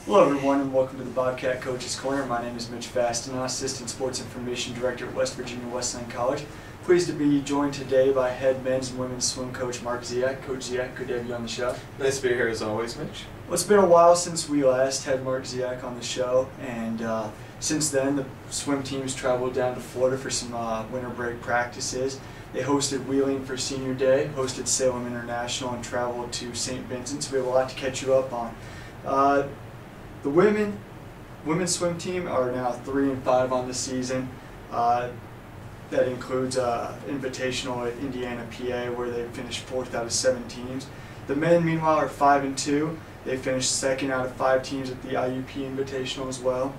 Hello everyone and welcome to the Bobcat Coaches Corner. My name is Mitch Fastenau, Assistant Sports Information Director at West Virginia Wesleyan College. Pleased to be joined today by head men's and women's swim coach Mark Ziak. Coach Ziak, good to have you on the show. Nice to be here as always, Mitch. Well, it's been a while since we last had Mark Ziak on the show, and since then the swim teams traveled down to Florida for some winter break practices. They hosted Wheeling for Senior Day, hosted Salem International, and traveled to St. Vincent, so we have a lot to catch you up on. The women's swim team are now 3-5 on the season. That includes Invitational at Indiana, PA, where they finished 4th out of 7 teams. The men, meanwhile, are 5-2. They finished 2nd out of 5 teams at the IUP Invitational as well.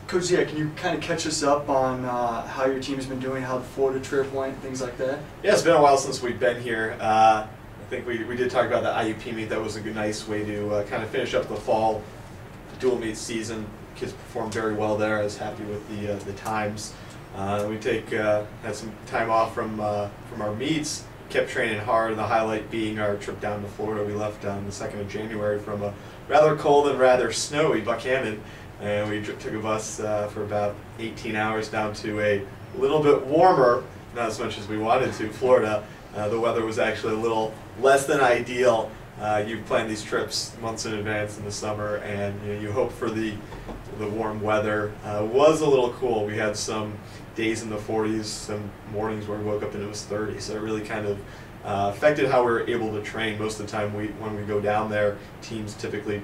Coach Zia, can you kind of catch us up on how your team has been doing, how the Florida trip went, things like that? Yeah, it's been a while since we've been here. I think we did talk about the IUP meet. That was a good, nice way to kind of finish up the fall dual meet season. Kids performed very well there. I was happy with the times. We had some time off from our meets. Kept training hard. The highlight being our trip down to Florida. We left on the 2nd of January from a rather cold and rather snowy Buchanan, and we took a bus for about 18 hours down to a little bit warmer, not as much as we wanted to, Florida. The weather was actually a little less than ideal. You plan these trips months in advance in the summer, and you hope for the warm weather. It was a little cool. We had some days in the 40s, some mornings where we woke up and it was 30, so it really kind of affected how we were able to train. Most of the time when we go down there, teams typically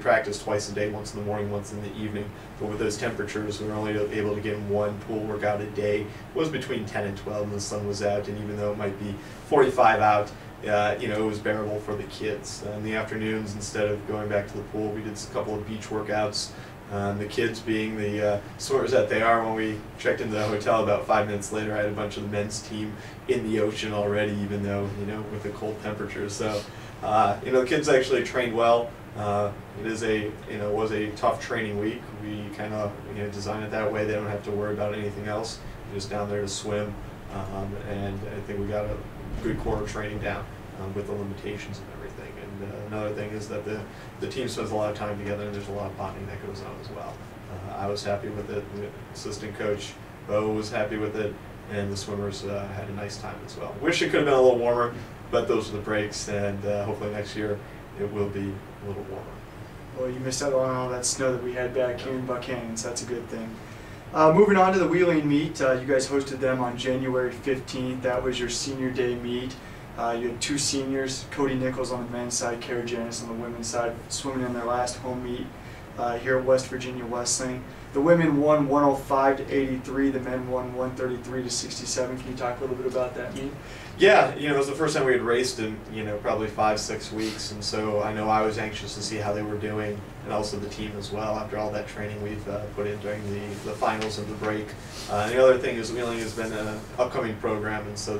practice twice a day, once in the morning, once in the evening. But with those temperatures, we were only able to get in one pool workout a day. It was between 10 and 12 and the sun was out, and even though it might be 45 out, it was bearable for the kids. In the afternoons, instead of going back to the pool, we did a couple of beach workouts. The kids, being the swimmers that they are, when we checked into the hotel about 5 minutes later, I had a bunch of the men's team in the ocean already, even though, with the cold temperatures. So, the kids actually trained well. It was a tough training week. We kind of designed it that way. They don't have to worry about anything else. They're just down there to swim, and I think we got a good core of training down with the limitations and everything. And another thing is that the team spends a lot of time together, and there's a lot of bonding that goes on as well. I was happy with it. The assistant coach, Bo, was happy with it, and the swimmers had a nice time as well. Wish it could have been a little warmer, but those are the breaks, and hopefully next year it will be a little warmer. Well, you missed out on all that snow that we had back here in Buchanan, so that's a good thing. Moving on to the Wheeling meet, you guys hosted them on January 15th. That was your senior day meet. You had 2 seniors, Cody Nichols on the men's side, Kara Janis on the women's side, swimming in their last home meet here at West Virginia Wesleyan. The women won 105-83, the men won 133-67. Can you talk a little bit about that meet? Yeah, it was the first time we had raced in, probably 5-6 weeks, and so I know I was anxious to see how they were doing, and also the team as well, after all that training we've put in during the finals of the break. And the other thing is Wheeling has been an upcoming program, and so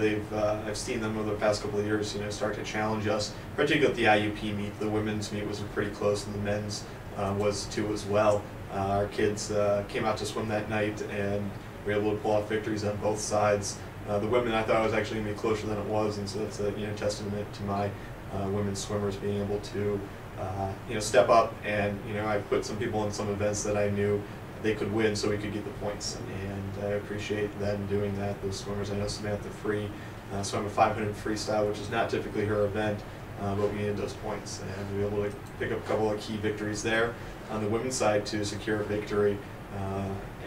I've seen them over the past couple of years, start to challenge us, particularly at the IUP meet. The women's meet was pretty close, and the men's was too as well. Our kids came out to swim that night, and we were able to pull off victories on both sides. The women, I thought, was actually going to be closer than it was, and so that's a testament to my women's swimmers being able to step up, and I put some people in some events that I knew they could win, so we could get the points, and I appreciate them doing that. Those swimmers, I know Samantha Free swam a 500 freestyle, which is not typically her event, but we needed those points, and we were able to pick up a couple of key victories there on the women's side to secure a victory.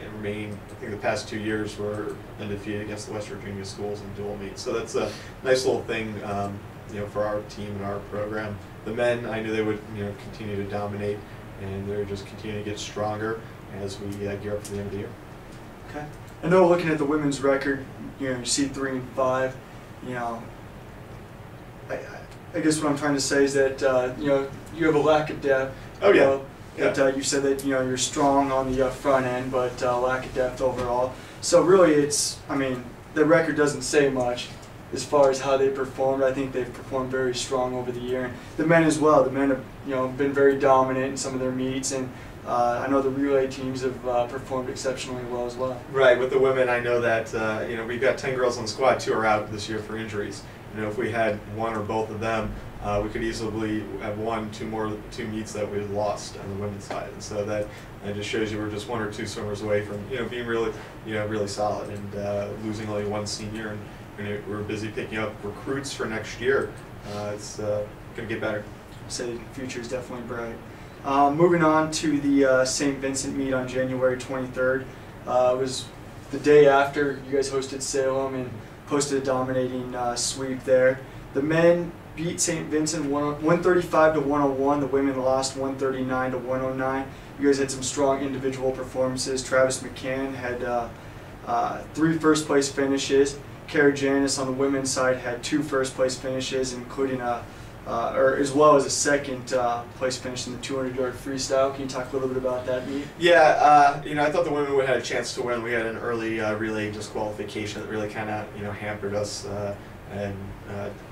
And remain, I think the past 2 years were undefeated against the West Virginia schools in dual meet. So that's a nice little thing, for our team and our program. The men, I knew they would, continue to dominate, and they're just continuing to get stronger as we gear up for the end of the year. Okay. I know, looking at the women's record, you see 3-5. I guess what I'm trying to say is that you have a lack of depth. Oh yeah. You said that you're strong on the front end, but lack of depth overall. So really, the record doesn't say much as far as how they performed. I think they've performed very strong over the year. And the men as well. The men have been very dominant in some of their meets, and I know the relay teams have performed exceptionally well as well. Right. With the women, I know that we've got 10 girls on the squad. 2 are out this year for injuries. If we had one or both of them, we could easily have two meets that we lost on the women's side, and so that just shows you we're just 1 or 2 swimmers away from being really really solid, and losing only 1 senior, and we're busy picking up recruits for next year. It's going to get better. So the future is definitely bright. Moving on to the St. Vincent meet on January 23rd. It was the day after you guys hosted Salem and posted a dominating sweep there. The men beat St. Vincent 135 to 101. The women lost 139 to 109. You guys had some strong individual performances. Travis McCann had 3 first-place finishes. Kara Janis on the women's side had 2 first-place finishes, including as well as a second-place finish in the 200-yard freestyle. Can you talk a little bit about that meet? Yeah, I thought the women would have had a chance to win. We had an early relay disqualification that really kind of hampered us, and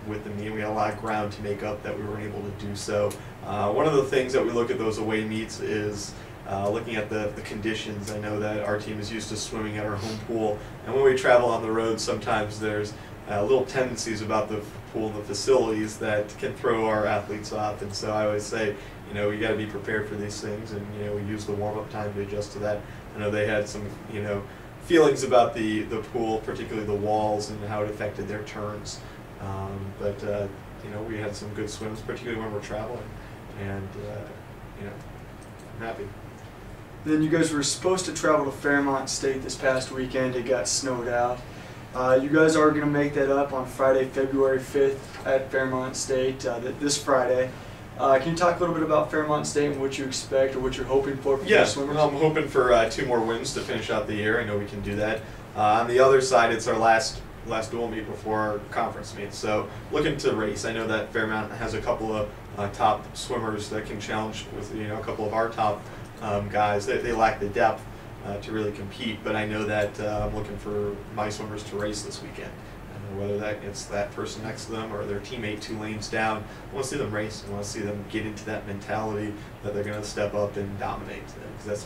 with the meet, we had a lot of ground to make up that we weren't able to do so. One of the things that we look at those away meets is looking at the conditions. I know that our team is used to swimming at our home pool, and when we travel on the road, sometimes there's little tendencies about the pool and the facilities that can throw our athletes off. And so I always say, you got to be prepared for these things, and we use the warm-up time to adjust to that. I know they had some feelings about the pool, particularly the walls and how it affected their turns. But we had some good swims, particularly when we're traveling, and I'm happy. Then you guys were supposed to travel to Fairmont State this past weekend. It got snowed out. You guys are going to make that up on Friday, February 5th at Fairmont State, this Friday. Can you talk a little bit about Fairmont State and what you expect or what you're hoping for your swimmers? I'm hoping for 2 more wins to finish out the year. I know we can do that. On the other side, it's our last dual meet before our conference meet. So looking to race. I know that Fairmont has a couple of top swimmers that can challenge with a couple of our top guys. They lack the depth to really compete, but I know that I'm looking for my swimmers to race this weekend. Whether it's that person next to them or their teammate 2 lanes down, I want to see them race. I want to see them get into that mentality that they're going to step up and dominate. Because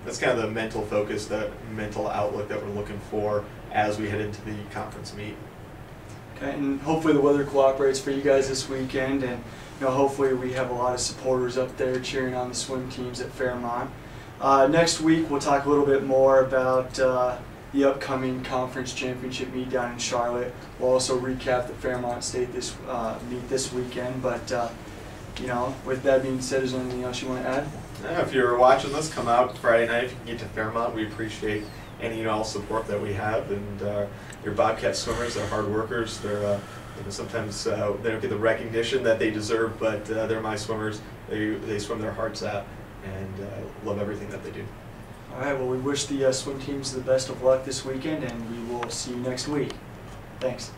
that's kind of the mental focus, the mental outlook that we're looking for as we head into the conference meet. Okay, and hopefully the weather cooperates for you guys this weekend, and hopefully we have a lot of supporters up there cheering on the swim teams at Fairmont. Next week we'll talk a little bit more about the upcoming conference championship meet down in Charlotte. We'll also recap the Fairmont State meet this weekend. But with that being said, is there anything else you want to add? Yeah, if you're watching this, come out Friday night. If you can get to Fairmont, we appreciate any and all support that we have. And your Bobcat swimmers, they're hard workers. They're sometimes they don't get the recognition that they deserve, but they're my swimmers. They swim their hearts out, and love everything that they do. All right, well, we wish the swim teams the best of luck this weekend, and we will see you next week. Thanks.